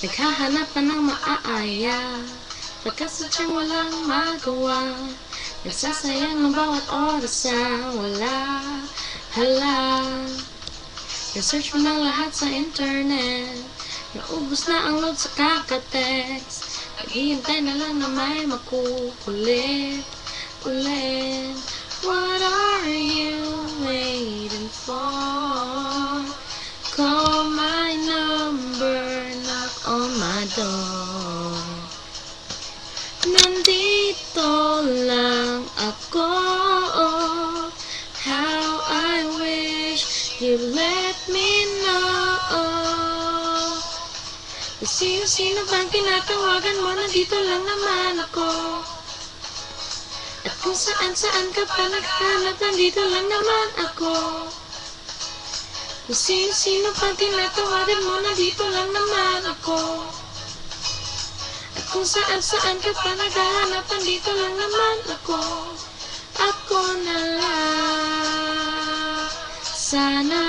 Naghahanap ka ng maaaya, pagkasadyang walang magawa. Nagsasayang ng bawat oras na wala. Hala, na-search mo ng lahat sa internet, naubos na ang load sa kaka-text. Naghihintay na lang na may makukulit ulit. What are you waiting for? Call my number, knock on my door. Nandito lang ako. How I wish you let me know. Kung sino-sino bang tinatawagan mo, nandito lang naman ako. At kung saan-saan ka pa naghanap, nandito lang naman ako. Kung sino-sino pang tinatawagan mo, nandito lang naman ako. At kung saan-saan ka pa naghahanap, nandito lang naman ako. Ako na lang. Sana